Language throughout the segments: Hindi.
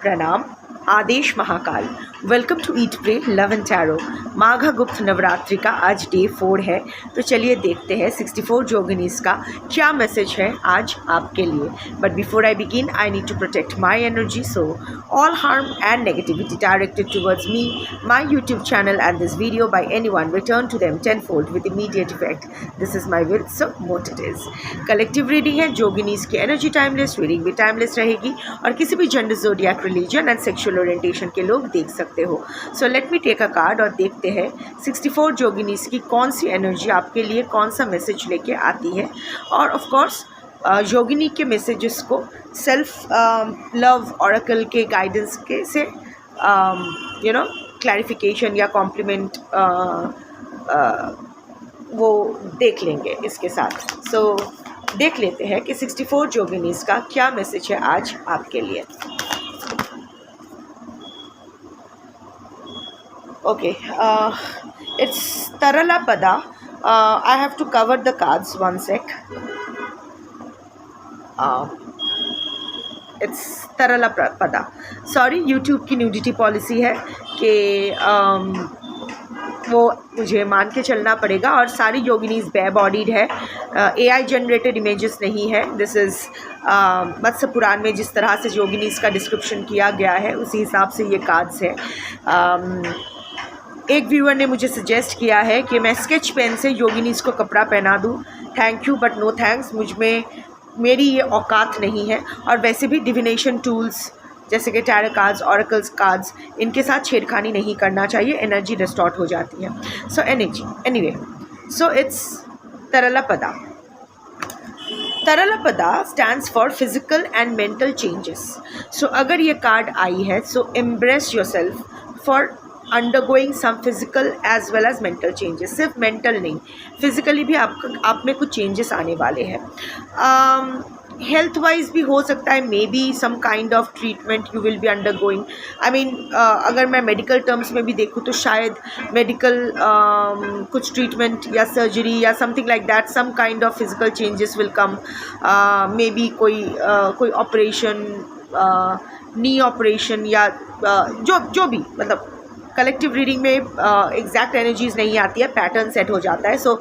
प्रणाम। आदेश Mahakal. Welcome to eat pray love and tarot. Magh Gupt Navratri का आज डे 4 है। तो चलिए देखते हैं 64 योगिनीज का क्या मैसेज है आज आपके लिए। But before I begin I need to protect my energy, so all harm and negativity directed towards me, my YouTube channel and this video by anyone return to them tenfold with immediate effect. This is my will, so what it is. Collective reading है। योगिनीज की एनर्जी टाइमलेस, रीडिंग भी टाइमलेस रहेगी और किसी भी gender, zodiac, religion and sexual orientation के लोग देख सकते हो। So let me take a card और देखते हैं 64 योगिनीज की कौन सी एनर्जी आपके लिए कौन सा मैसेज लेके आती है। और ऑफ कोर्स योगिनी के मैसेजेस को सेल्फ लव ऑरेकल के गाइडेंस के से क्लैरिफिकेशन या कॉम्प्लीमेंट वो देख लेंगे इसके साथ। सो देख लेते हैं कि 64 योगिनीज का क्या मैसेज है आज आपके लिए। Okay, it's Tarala Pada. I have to cover the cards, one sec. It's Tarala Pada. Sorry, YouTube की न्यूडिटी पॉलिसी है कि वो मुझे मान के चलना पड़ेगा। और सारी योगिनीज बे बॉडीड है, AI जनरेटेड इमेजेस नहीं है। दिस इज़ मत्स्य पुराण में जिस तरह से योगिनीज का डिस्क्रिप्शन किया गया है उसी हिसाब से ये कार्ड्स है। एक व्यूअर ने मुझे सजेस्ट किया है कि मैं स्केच पेन से योगिनीज को कपड़ा पहना दूं। Thank you but no thanks, मुझ में मेरी ये औकात नहीं है। और वैसे भी डिविनेशन टूल्स जैसे कि टैरो कार्ड्स, ऑरेकल्स कार्ड्स, इनके साथ छेड़खानी नहीं करना चाहिए, एनर्जी डिस्टॉर्ट हो जाती है। सो एनीवे, सो इट्स तरला पदा। तरला पदा stands for physical and mental changes. So अगर ये कार्ड आई है, so embrace yourself for undergoing some physical as well as mental changes. सिर्फ मेंटल नहीं, फिजिकली भी आप में कुछ चेंजेस आने वाले हैं। हेल्थ वाइज भी हो सकता है, maybe some kind of treatment you will be undergoing. I mean अगर मैं मेडिकल टर्म्स में भी देखूँ तो शायद मेडिकल कुछ ट्रीटमेंट या सर्जरी या something like that, some kind of physical changes will come. Maybe कोई ऑपरेशन, नी ऑपरेशन या जो भी, मतलब कलेक्टिव रीडिंग में एग्जैक्ट एनर्जीज नहीं आती है, पैटर्न सेट हो जाता है। सो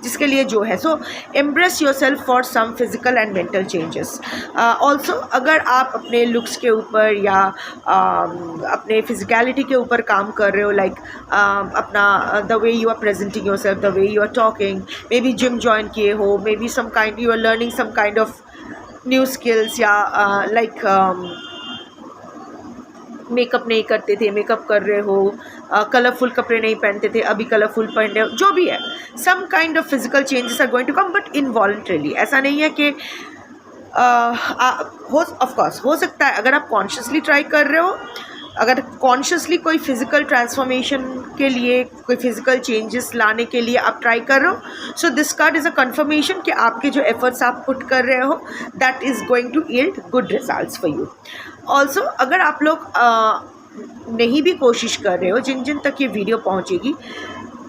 जिसके लिए जो है, so embrace yourself for some physical and mental changes. Also अगर आप अपने लुक्स के ऊपर या अपने फिजिकलिटी के ऊपर काम कर रहे हो, लाइक अपना the way you are presenting yourself, the way you are talking, maybe gym join किए हो, maybe some kind you are learning some kind of new skills, या लाइक मेकअप नहीं करते थे, मेकअप कर रहे हो, कलरफुल कपड़े नहीं पहनते थे, अभी कलरफुल पहन रहे हो, जो भी है, some kind of physical changes are going to come but involuntarily. ऐसा नहीं है कि ऑफकोर्स हो सकता है अगर आप कॉन्शियसली ट्राई कर रहे हो, अगर कॉन्शियसली कोई फिज़िकल ट्रांसफॉर्मेशन के लिए, कोई फिज़िकल चेंजेस लाने के लिए आप ट्राई कर रहे हो, so this card is a confirmation कि आपके जो एफर्ट्स आप पुट कर रहे हो that is going to yield good results for you. Also अगर आप लोग नहीं भी कोशिश कर रहे हो, जिन जिन तक ये वीडियो पहुँचेगी,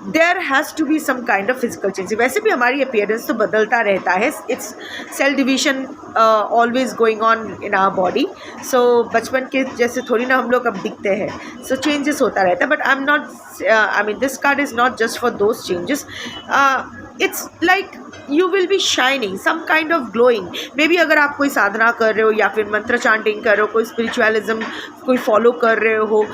there has to be some kind of physical change. वैसे भी हमारी अपीयरेंस तो बदलता रहता है, it's cell division always going on in our body. So बचपन के जैसे थोड़ी ना हम लोग अब दिखते हैं, सो चेंजेस होता रहता है। But I am not, I mean this card is not just for those changes. It's like you will be shining, some kind of glowing. Maybe अगर आप कोई साधना कर रहे हो या फिर मंत्र चांटिंग कर रहे हो, कोई स्पिरिचुअलिज्म कोई फॉलो कर रहे हो,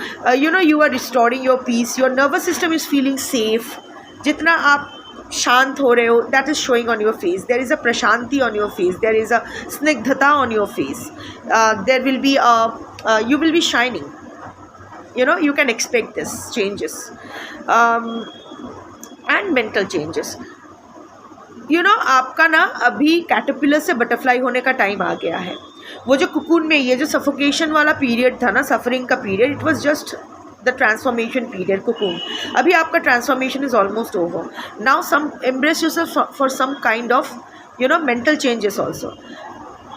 you are restoring your peace, your nervous system is feeling safe. जितना आप शांत हो रहे हो, that is showing on your face. There is a प्रशांति on your face, there is a स्निग्धता on your face, there will be you will be shining. You can expect this changes and mental changes. आपका ना अभी कैटरपिलर से बटरफ्लाई होने का टाइम आ गया है। वो जो कुकून में, ये जो सफोकेशन वाला पीरियड था ना, सफरिंग का period, it was just the transformation period, cocoon. अभी आपका transformation is almost over now. Some embrace yourself for some kind of mental changes also.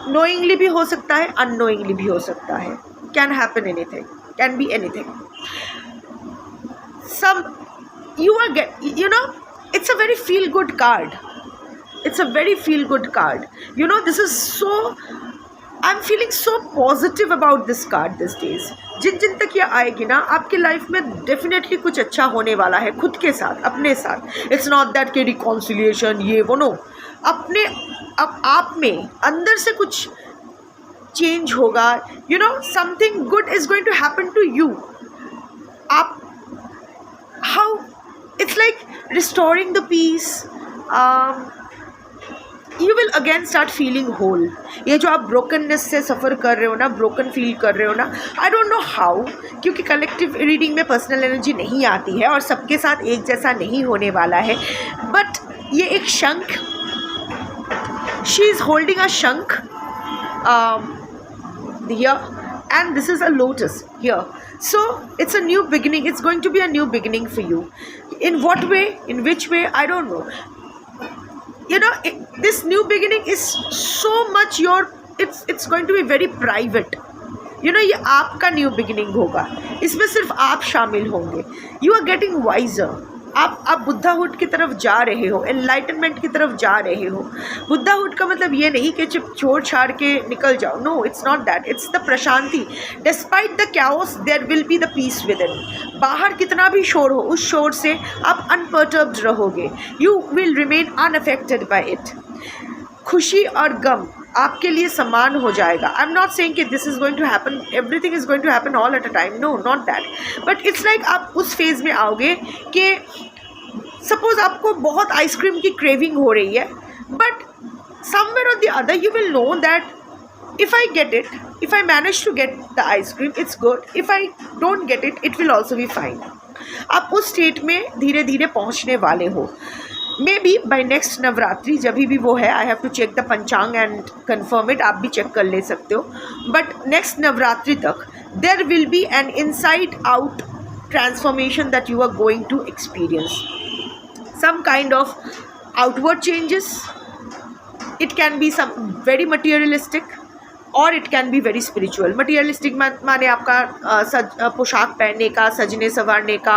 Knowingly भी हो सकता है, अननोइंगली भी हो सकता है, can happen anything, can be anything. Some you are it's a very feel good card. It's a very feel good card. This is so, I am feeling so positive about this card this days. जिन जिन तक ये आएगी ना, आपकी लाइफ में डेफिनेटली कुछ अच्छा होने वाला है खुद के साथ, अपने साथ. इट्स नॉट दैट कि रिकॉन्सिलिएशन ये वो, नो. अपने अब आप में अंदर से कुछ चेंज होगा. You know, something good is going to happen to you. आप how it's like restoring the peace. You will again start feeling whole. ये जो आप ब्रोकननेस से सफ़र कर रहे हो ना, ब्रोकन फील कर रहे हो ना, आई डोंट नो हाउ, क्योंकि कलेक्टिव रीडिंग में पर्सनल एनर्जी नहीं आती है और सबके साथ एक जैसा नहीं होने वाला है. बट ये एक शंख, शी इज़ होल्डिंग अ शंख here, and this is a lotus here. So it's a new beginning. It's going to be a new beginning for you. In what way, in which way, I don't know. You know, this new beginning is so much your, it's going to be very private. You know, ये आपका न्यू बिगिनिंग होगा, इसमें सिर्फ आप शामिल होंगे. You are getting wiser. आप बुद्धाहुड की तरफ जा रहे हो, एनलाइटनमेंट की तरफ जा रहे हो. बुद्धाहुड का मतलब ये नहीं कि चुप छोड़ छाड़ के निकल जाओ. No, it's not that. It's the प्रशांति. Despite the chaos there will be the peace within. बाहर कितना भी शोर हो, उस शोर से आप अनपर्टर्ब्ड रहोगे. You will remain unaffected by it. खुशी और गम आपके लिए समान हो जाएगा. आई एम नॉट सेइंग कि this is going to happen, everything is going to happen all at a time. No, not that. But it's like आप उस फेज़ में आओगे कि सपोज आपको बहुत आइसक्रीम की क्रेविंग हो रही है, बट समवेयर और the other you will know that if I get it, if I manage to get the ice cream, it's good. If I don't get it, it will also be fine. आप उस स्टेट में धीरे धीरे पहुँचने वाले हो. Maybe by next Navratri, जब भी वो है, I have to check the panchang and confirm it. आप भी चेक कर ले सकते हो. बट नेक्स्ट नवरात्रि तक there will be an inside out transformation that you are going to experience. Some kind of outward changes. It can be some very materialistic और it can be very spiritual. Materialistic माने आपका पोशाक पहनने का, सजने संवारने का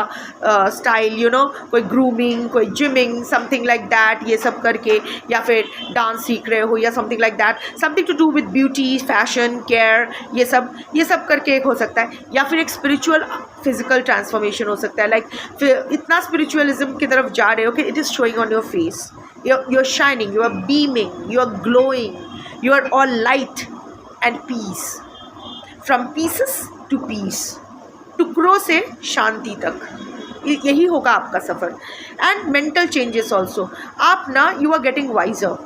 स्टाइल, यू नो, कोई ग्रूमिंग, कोई जिमिंग, समथिंग लाइक दैट, ये सब करके, या फिर डांस सीख रहे हो या something like that, something to do with beauty, fashion, care, ये सब करके एक हो सकता है. या फिर एक स्पिरिचुअल फिजिकल ट्रांसफॉर्मेशन हो सकता है. लाइक इतना स्पिरिचुअलिज्म की तरफ जा रहे हो कि it is showing on your face. You are shining, you are beaming, you are glowing, you are all light and peace. From pieces to peace, टुकड़ों से शांति तक, यही होगा आपका सफ़र. And mental changes also. आप ना, you are getting wiser,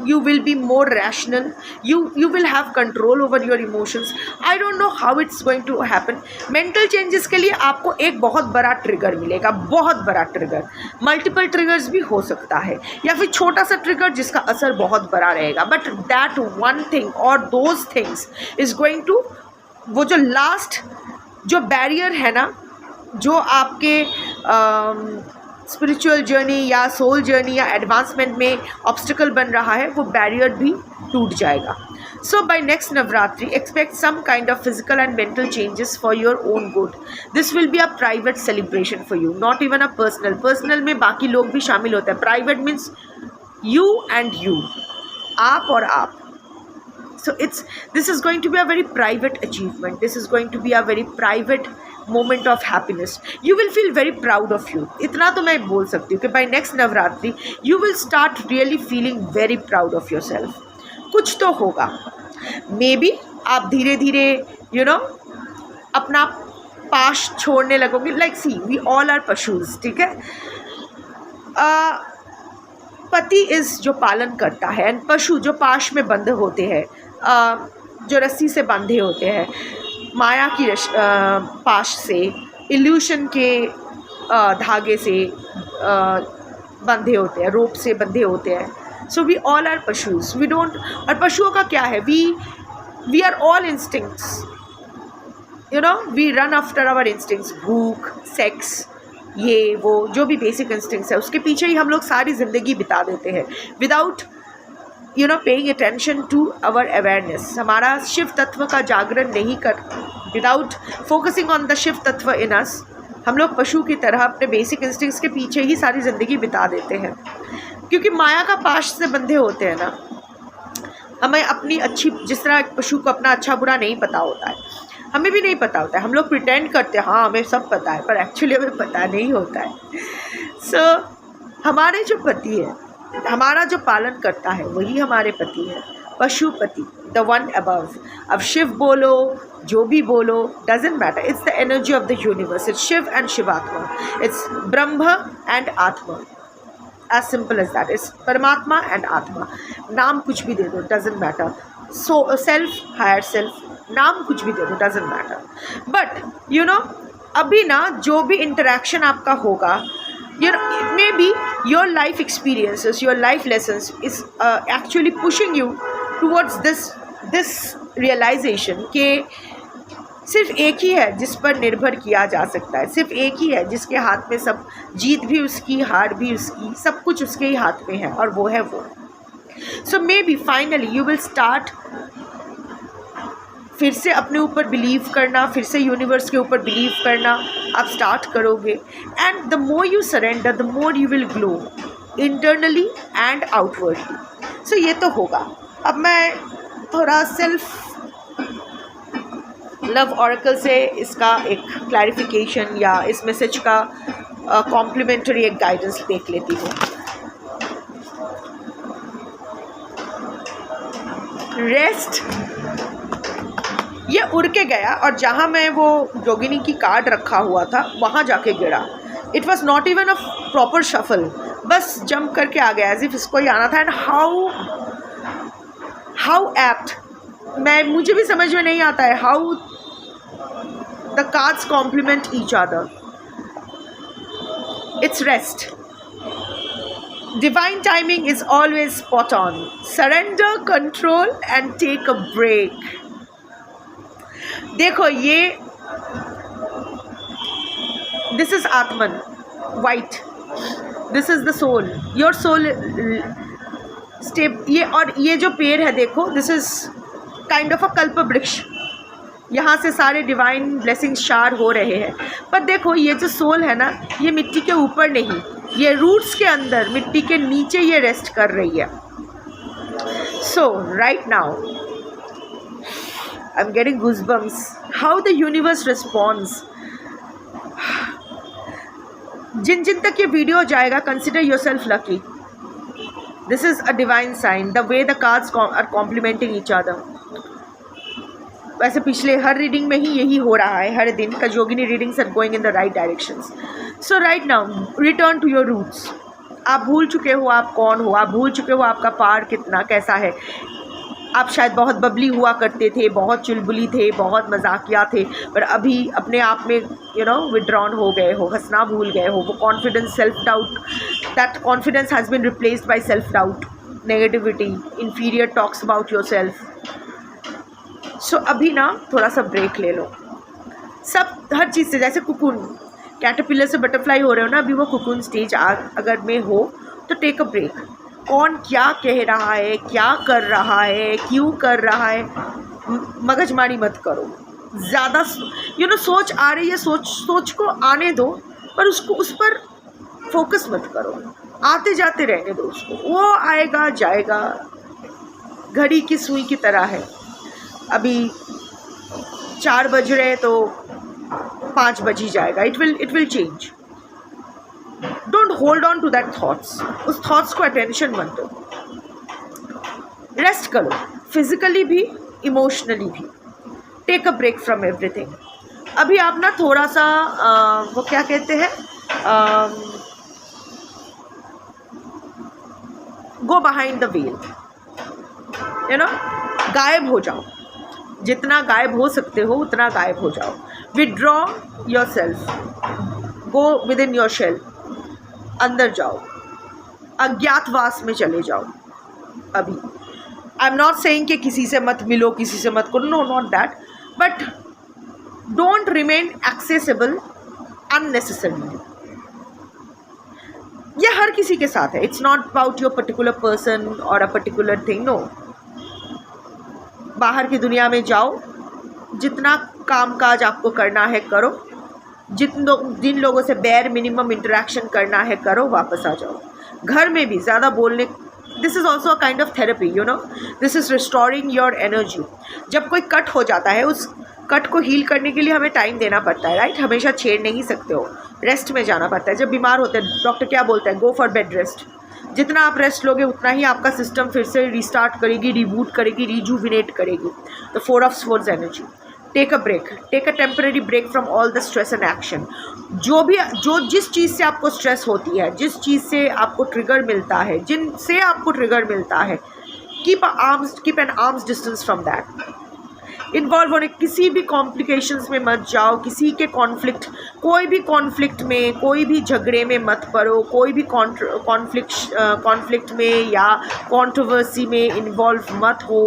you will be more rational, you will have control over your emotions. I don't know how it's going to happen. mental changes के लिए आपको एक बहुत बड़ा ट्रिगर मिलेगा, बहुत बड़ा ट्रिगर. मल्टीपल ट्रिगर्स भी हो सकता है, या फिर छोटा सा ट्रिगर जिसका असर बहुत बड़ा रहेगा. बट दैट वन थिंग और those things is going to, वो जो लास्ट जो बैरियर है ना, जो आपके स्पिरिचुअल जर्नी या सोल जर्नी या एडवांसमेंट में ऑब्स्टिकल बन रहा है, वो बैरियर भी टूट जाएगा. So by next Navratri expect some kind of physical and mental changes for your own good. This will be a private celebration for you, not even a personal. Personal में बाकी लोग भी शामिल होते हैं. Private means you and you, आप और आप. So this is going to be a very private achievement. This is going to be a very private moment of happiness. You will feel very proud of you. इतना तो मैं बोल सकती हूँ कि by next Navratri you will start really feeling very proud of yourself. कुछ तो होगा. Maybe आप धीरे धीरे you know अपना पाश छोड़ने लगोगे. Like see, we all are पशुज, ठीक है. पति इस जो पालन करता है, एंड पशु जो पाश में बंधे होते हैं, जो रस्सी से बंधे होते हैं, माया की पाश से, इल्यूशन के धागे से बंधे होते हैं, रोप से बंधे होते हैं. सो वी ऑल आर पशुज. वी डोंट, और पशुओं का क्या है, we are all instincts, you know, we run after our instincts. भूख, सेक्स, ये वो जो भी बेसिक इंस्टिंक्ट्स है, उसके पीछे ही हम लोग सारी ज़िंदगी बिता देते हैं without you know paying attention to our awareness. हमारा शिव तत्व का जागरण नहीं कर, without focusing on the Shiv tattva in अस, हम लोग पशु की तरह अपने बेसिक इंस्टिंक्ट्स के पीछे ही सारी ज़िंदगी बिता देते हैं, क्योंकि माया का पाश से बंधे होते हैं ना. हमें अपनी अच्छी, जिस तरह एक पशु को अपना अच्छा बुरा नहीं पता होता है, हमें भी नहीं पता होता है। हम लोग प्रिटेंड करते हैं हाँ हमें सब पता है, पर एक्चुअली हमें पता नहीं होता है। सो हमारे जो पति है, हमारा जो पालन करता है, वही हमारे पति है, पशुपति, द वन अबव। अब शिव बोलो, जो भी बोलो, doesn't matter, it's the energy of the universe, it's Shiv and शिवात्मा, इट्स ब्रह्म एंड आत्मा, as simple as that, it's परमात्मा एंड आत्मा। नाम कुछ भी दे दो, doesn't matter, so self, higher self, नाम कुछ भी दे दो, doesn't matter. But you know, अभी ना जो भी इंटरेक्शन आपका होगा, maybe your life experiences, your life lessons is actually pushing you towards this realization कि सिर्फ एक ही है जिस पर निर्भर किया जा सकता है, सिर्फ एक ही है जिसके हाथ में सब, जीत भी उसकी, हार भी उसकी, सब कुछ उसके ही हाथ में है, और वो है वो। So maybe finally you will start फिर से अपने ऊपर बिलीव करना, फिर से यूनिवर्स के ऊपर बिलीव करना आप स्टार्ट करोगे। And the more you surrender, the more you will glow internally and outwardly. So ये तो होगा। अब मैं थोड़ा सेल्फ लव ऑरेकल से इसका एक क्लैरिफिकेशन या इस मैसेज का कॉम्प्लीमेंट्री एक गाइडेंस देख लेती हूँ। रेस्ट, ये उड़ के गया और जहाँ मैं वो जोगिनी की कार्ड रखा हुआ था वहाँ जाके गिरा। It was not even a proper shuffle, बस जंप करके आ गया एज इफ इसको ही आना था। एंड हाउ एप्ट, मुझे भी समझ में नहीं आता है how the cards complement each other. It's rest, divine timing is always spot on. Surrender, control and take a break. देखो ये this is Atman, white, this is the soul, your soul step। ये और ये जो पेड़ है देखो, this is kind of a कल्प वृक्ष, यहाँ से सारे डिवाइन ब्लेसिंग्स शार हो रहे हैं। पर देखो ये जो सोल है ना, ये मिट्टी के ऊपर नहीं, ये रूट्स के अंदर, मिट्टी के नीचे ये रेस्ट कर रही है। So right now I am getting goosebumps how the universe responds. जिन जिन तक ये वीडियो जाएगा, consider yourself lucky. This is a divine sign, the way the cards are complementing each other. वैसे पिछले हर रीडिंग में ही यही हो रहा है, हर दिन का योगिनी readings are going in the right directions. So right now return to your roots. आप भूल चुके हो आप कौन हो, आप भूल चुके हो आपका पार कितना कैसा है। आप शायद बहुत बबली हुआ करते थे, बहुत चुलबुली थे, बहुत मजाकिया थे, पर अभी अपने आप में विड्रॉन हो गए हो, हंसना भूल गए हो। वो confidence, self doubt, that confidence has been replaced by self doubt, negativity, inferior talks about yourself. सो अभी ना थोड़ा सा ब्रेक ले लो, सब हर चीज़ से। जैसे कुकुन, कैटरपिलर से बटरफ्लाई हो रहे हो ना, अभी वो कुकुन स्टेज अगर में हो तो टेक अ ब्रेक। कौन क्या कह रहा है, क्या कर रहा है, क्यों कर रहा है, मगजमारी मत करो ज़्यादा। सोच आ रही है, सोच को आने दो, पर उसको उस पर फोकस मत करो, आते जाते रहने दो उसको, वो आएगा जाएगा, घड़ी की सुई की तरह है। अभी 4 बज रहे तो 5 बज ही जाएगा। It will change. Don't hold on to that thoughts, उस थॉट्स को अटेंशन मत दो। रेस्ट करो, फिजिकली भी, इमोशनली भी। Take a break from everything. अभी आप ना थोड़ा सा वो क्या कहते हैं, गो बिहाइंड द वेल, गायब हो जाओ। जितना गायब हो सकते हो उतना गायब हो जाओ। Withdraw yourself, go within your shell, अंदर जाओ, अज्ञातवास में चले जाओ। अभी आई एम नॉट सेइंग कि किसी से मत मिलो, किसी से मत करो, no not that, but don't remain accessible unnecessarily. ये हर किसी के साथ है, it's not about your particular person और अ पर्टिकुलर थिंग, नो। बाहर की दुनिया में जाओ, जितना काम काज आपको करना है करो, जिन लोगों से बेयर मिनिमम इंटरेक्शन करना है करो, वापस आ जाओ। घर में भी ज़्यादा बोलने this is also a kind of therapy, you know, this is restoring your energy. जब कोई कट हो जाता है, उस कट को हील करने के लिए हमें टाइम देना पड़ता है, राइट. हमेशा छेड़ नहीं सकते हो, रेस्ट में जाना पड़ता है. जब बीमार होते हैं डॉक्टर क्या बोलते हैं, गो फॉर बेड रेस्ट. जितना आप रेस्ट लोगे उतना ही आपका सिस्टम फिर से रिस्टार्ट करेगी, रिबूट करेगी, रिजुविनेट करेगी. The 4 of swords energy. Take a break, take a temporary break from all the stress and action. जो जिस चीज़ से आपको स्ट्रेस होती है, जिस चीज़ से आपको ट्रिगर मिलता है, जिनसे आपको ट्रिगर मिलता है, keep an arms distance from that. Involve होने, किसी भी कॉम्प्लिकेशंस में मत जाओ, किसी के कोई भी कॉन्फ्लिक्ट में, कोई भी झगड़े में मत पड़ो, कोई भी कॉन्फ्लिक्ट में या कंट्रोवर्सी में इन्वॉल्व मत हो,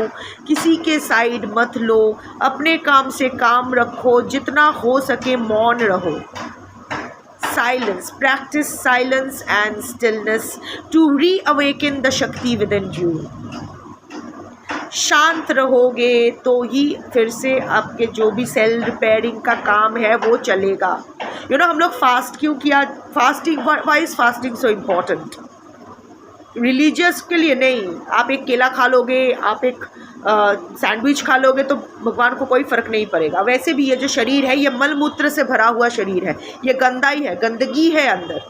किसी के साइड मत लो, अपने काम से काम रखो, जितना हो सके मौन रहो. Silence, practice silence and stillness to reawaken the Shakti within you. शांत रहोगे तो ही फिर से आपके जो भी सेल रिपेयरिंग का काम है वो चलेगा. यू नो, हम लोग फास्ट क्यों किया, fasting, why is fasting so important? Religious के लिए नहीं. आप एक केला खा लोगे, आप एक सैंडविच खा लोगे तो भगवान को कोई फ़र्क नहीं पड़ेगा. वैसे भी ये जो शरीर है, ये मल मूत्र से भरा हुआ शरीर है, ये गंदा ही है, गंदगी है अंदर.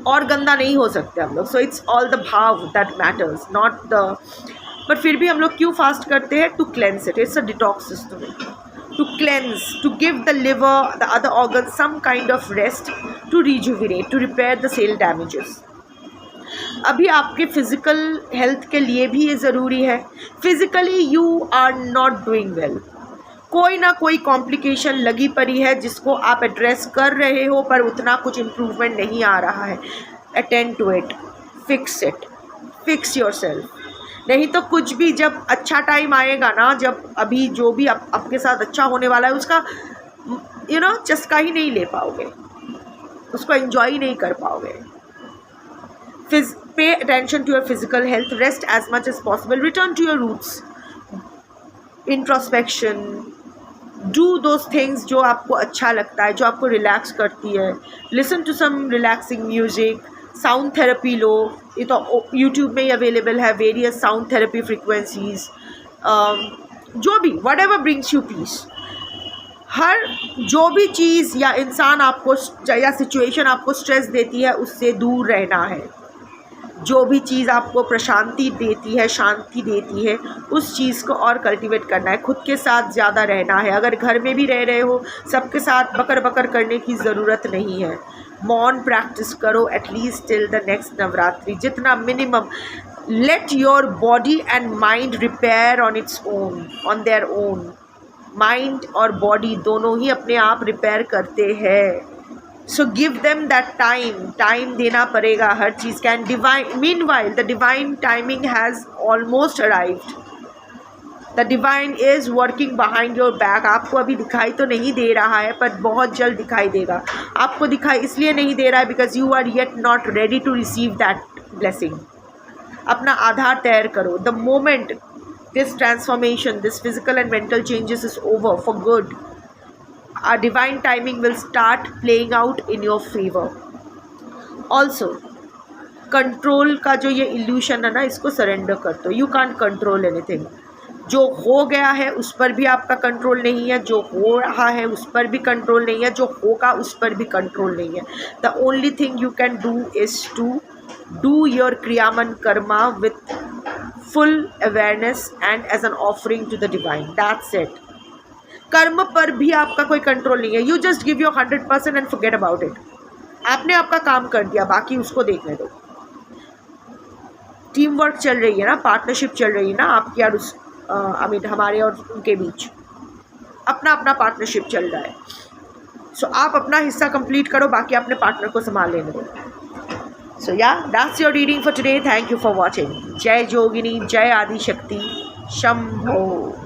और गंदा नहीं हो सकते हम लोग. So it's all the bhav that matters, not the. बट फिर भी हम लोग क्यों फास्ट करते हैं? To cleanse it. It's a detox system. To cleanse, to give the liver, the other organ some kind of rest, to rejuvenate, to repair the cell damages. अभी आपके फिज़िकल हेल्थ के लिए भी ये ज़रूरी है. Physically you are not doing well, कोई ना कोई कॉम्प्लिकेशन लगी पड़ी है जिसको आप एड्रेस कर रहे हो, पर उतना कुछ इम्प्रूवमेंट नहीं आ रहा है. Attend to it, fix it, fix yourself. नहीं तो कुछ भी, जब अच्छा टाइम आएगा ना, जब अभी जो भी आपके साथ अच्छा होने वाला है उसका यू नो चस्का ही नहीं ले पाओगे, उसको एंजॉय ही नहीं कर पाओगे. Pay attention to your physical health, rest as much as possible, return to your roots, introspection, do those things जो आपको अच्छा लगता है, जो आपको रिलैक्स करती है. listen to some relaxing music, sound therapy लो, ये तो YouTube में ही अवेलेबल है, various sound therapy frequencies, जो भी whatever brings you peace. हर जो भी चीज़ या इंसान आपको या सिचुएशन आपको स्ट्रेस देती है उससे दूर रहना है. जो भी चीज़ आपको प्रशांति देती है, शांति देती है, उस चीज़ को और कल्टीवेट करना है. खुद के साथ ज़्यादा रहना है. अगर घर में भी रह रहे हो, सबके साथ बकर करने की ज़रूरत नहीं है. मौन प्रैक्टिस करो at least till the next Navratri, जितना minimum. Let your body and mind repair on its own, on their own. Mind और बॉडी दोनों ही अपने आप रिपेयर करते हैं. So give them that time देना पड़ेगा हर चीज़ का. And divine, meanwhile the divine timing has almost arrived. The divine is working behind your back. आपको अभी दिखाई तो नहीं दे रहा है, पर बहुत जल्द दिखाई देगा. आपको दिखाई इसलिए नहीं दे रहा है because you are yet not ready to receive that blessing. अपना आधार तैयार करो. The moment this transformation, this physical and mental changes is over for good, our divine timing will start playing out in your favor. Also, control का जो ये illusion है ना, इसको surrender कर दो. You can't control anything. जो हो गया है उस पर भी आपका कंट्रोल नहीं है, जो हो रहा है उस पर भी कंट्रोल नहीं है, जो होगा उस पर भी कंट्रोल नहीं है. The only thing you can do is to do your Kriyaman karma with full awareness and as an offering to the divine. That's it. कर्म पर भी आपका कोई कंट्रोल नहीं है. You just give your 100% and forget about it. आपने आपका काम कर दिया, बाकी उसको देखने दो. टीम वर्क चल रही है ना, पार्टनरशिप चल रही है ना आपकी और उस हमारे और उनके बीच अपना अपना पार्टनरशिप चल रहा है. सो आप अपना हिस्सा कंप्लीट करो, बाकी अपने पार्टनर को संभाल लेने दो. So yeah, that's your reading for today. Thank you for watching. Jai Yogini, Jai Adi Shakti, Shambho.